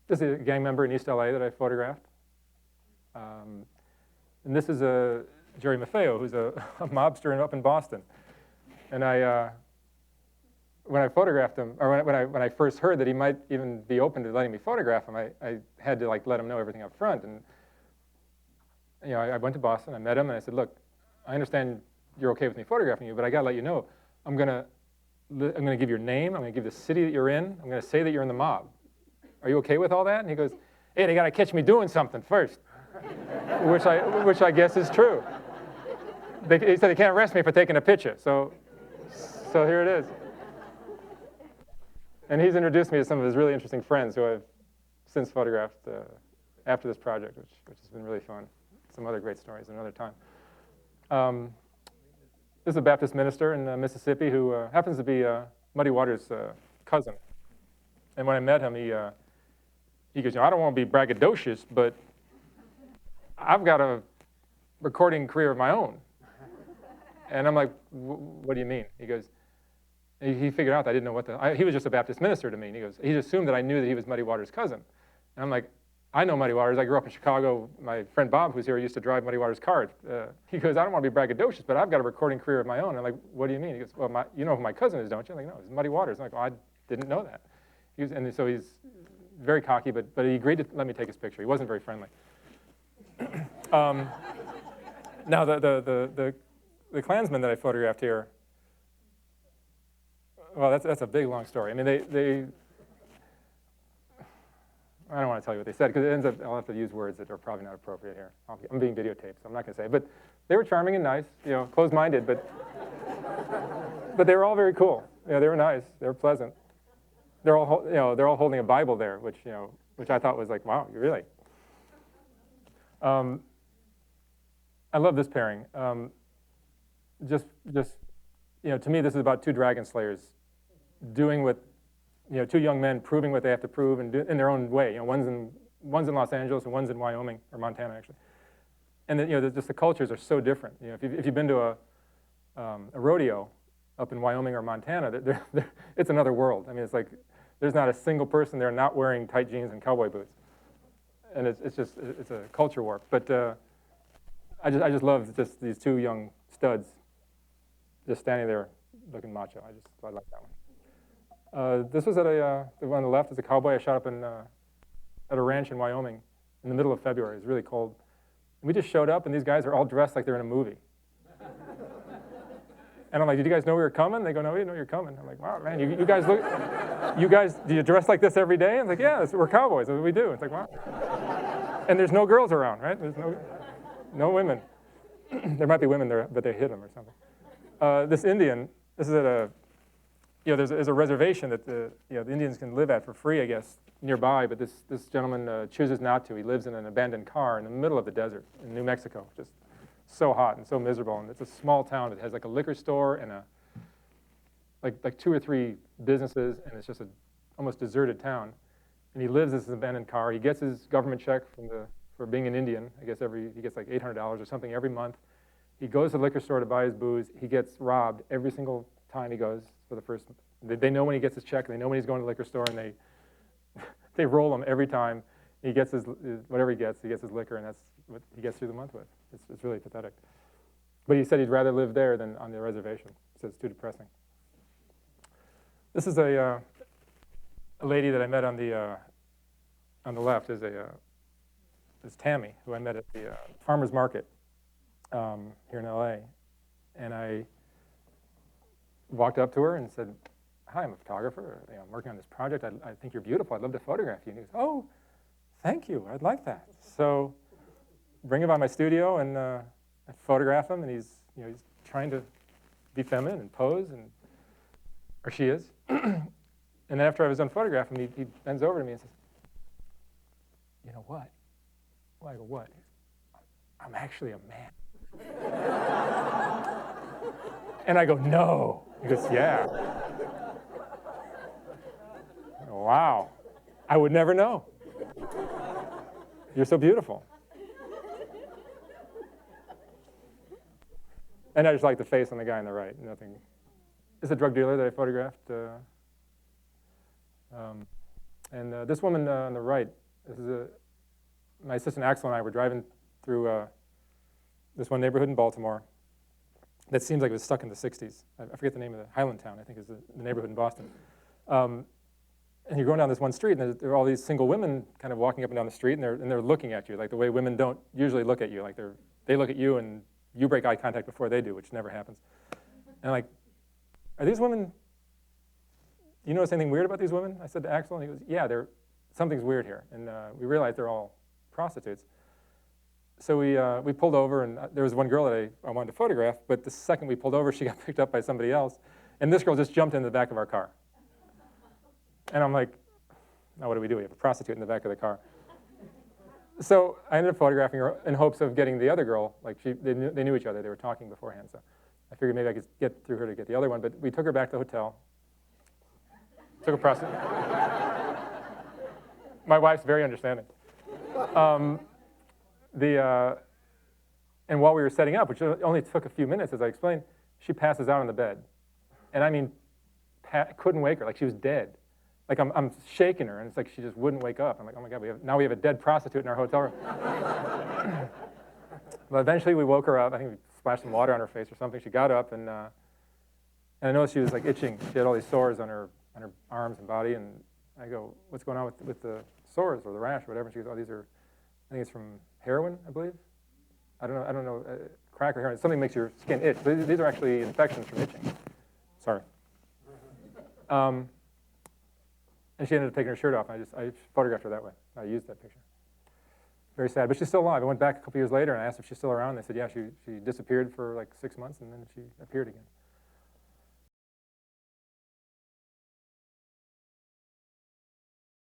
This is a gang member in East LA that I photographed. And this is Jerry Maffeo, who's a mobster up in Boston. And when I photographed him, or when I first heard that he might even be open to letting me photograph him, I had to let him know everything up front. And I went to Boston, I met him, and I said, look, I understand you're okay with me photographing you, but I got to let you know, I'm going to give your name, I'm going to give the city that you're in, I'm going to say that you're in the mob. Are you okay with all that? And he goes, hey, they got to catch me doing something first, which I guess is true. He said they can't arrest me for taking a picture, so here it is. And he's introduced me to some of his really interesting friends who I've since photographed after this project, which has been really fun. Some other great stories another time. This is a Baptist minister in Mississippi who happens to be Muddy Waters' cousin. And when I met him, he goes, I don't want to be braggadocious, but I've got a recording career of my own. And I'm like, what do you mean? He goes, he figured out that I didn't know what he was just a Baptist minister to me. And he goes, he assumed that I knew that he was Muddy Waters' cousin. And I'm like, I know Muddy Waters. I grew up in Chicago. My friend Bob, who's here, used to drive Muddy Waters' car. He goes, I don't want to be braggadocious, but I've got a recording career of my own. I'm like, what do you mean? He goes, well, you know who my cousin is, don't you? I'm like, no, it's Muddy Waters. I'm like, well, I didn't know that. And so he's very cocky, but he agreed to let me take his picture. He wasn't very friendly. Now, the Klansmen that I photographed here, well, that's a big, long story. I mean, I don't want to tell you what they said, because it ends up, I'll have to use words that are probably not appropriate here. I'm being videotaped, so I'm not going to say it. But they were charming and nice, closed-minded, but they were all very cool. They were nice. They were pleasant. They're all holding a Bible there, which I thought was like, wow, really? I love this pairing. Just to me, this is about two dragon slayers doing what, two young men proving what they have to prove and in their own way. One's in Los Angeles and one's in Wyoming, or Montana, actually. And just the cultures are so different. If you've been to a rodeo up in Wyoming or Montana, it's another world. I mean, it's like there's not a single person there not wearing tight jeans and cowboy boots, and it's a culture warp. But I just love just these two young studs just standing there looking macho. I like that one. This was at the one on the left is a cowboy I shot up at a ranch in Wyoming in the middle of February. It was really cold. And we just showed up, and these guys are all dressed like they're in a movie. And I'm like, did you guys know we were coming? They go, no, we didn't know you were coming. I'm like, wow, man, you guys, do you dress like this every day? I'm like, yeah, we're cowboys. That's what we do. It's like, wow. And there's no girls around, right? There's no women. There might be women there, but they hid them or something. This Indian, this is at a, there's a reservation that the Indians can live at for free, I guess, nearby. But this gentleman chooses not to. He lives in an abandoned car in the middle of the desert in New Mexico, just so hot and so miserable. And it's a small town that has like a liquor store and like 2 or 3 businesses, and it's just a almost deserted town. And he lives in this abandoned car. He gets his government check for being an Indian. I guess he gets like $800 or something every month. He goes to the liquor store to buy his booze. He gets robbed every single time he goes for the first. They know when he gets his check. They know when he's going to the liquor store, and they roll him every time. He gets whatever he gets his liquor, and that's what he gets through the month with. It's really pathetic. But he said he'd rather live there than on the reservation. He said it's too depressing. This is a lady that I met on the left is Tammy, who I met at the farmer's market here in LA. And I walked up to her and said, hi, I'm a photographer. I'm working on this project. I think you're beautiful. I'd love to photograph you. And he goes, oh, thank you. I'd like that. So bring him by my studio, and I photograph him, and he's trying to be feminine and pose, or she is. And then after I was done photographing him, he bends over to me and says, you know what? Well, I go, what? I'm actually a man. And I go, no. He goes, yeah. Wow. I would never know. You're so beautiful. And I just like the face on the guy on the right. Nothing. It's a drug dealer that I photographed. And this woman on the right, this is my assistant Axel and I were driving through this one neighborhood in Baltimore that seems like it was stuck in the 60s. I forget the name of the Highlandtown, I think is the neighborhood in Boston. And you're going down this one street, and there are all these single women kind of walking up and down the street, and they're looking at you, like the way women don't usually look at you. Like they look at you, and you break eye contact before they do, which never happens. And like, are these women, do you notice anything weird about these women? I said to Axel, and he goes, yeah, something's weird here. And we realized they're all prostitutes. So we pulled over, and there was one girl that I wanted to photograph, but the second we pulled over, she got picked up by somebody else, and this girl just jumped into the back of our car. And I'm like, now what do? We have a prostitute in the back of the car. So I ended up photographing her in hopes of getting the other girl. Like they knew each other. They were talking beforehand. So I figured maybe I could get through her to get the other one. But we took her back to the hotel. Took a prostitute. My wife's very understanding. And while we were setting up, which only took a few minutes, as I explained, she passes out on the bed. And I mean, couldn't wake her. Like she was dead. Like I'm shaking her, and it's like she just wouldn't wake up. I'm like, oh my God, now we have a dead prostitute in our hotel room. But eventually we woke her up. I think we splashed some water on her face or something. She got up, and I noticed she was like itching. She had all these sores on her arms and body, and I go, what's going on with the sores or the rash or whatever? And she goes, oh, these are, I think it's from heroin, I believe. I don't know, crack or heroin. Something makes your skin itch. These are actually infections from itching. Sorry. And she ended up taking her shirt off, and I photographed her that way. I used that picture. Very sad, but she's still alive. I went back a couple years later, and I asked if she's still around. They said, yeah, she disappeared for like 6 months, and then she appeared again.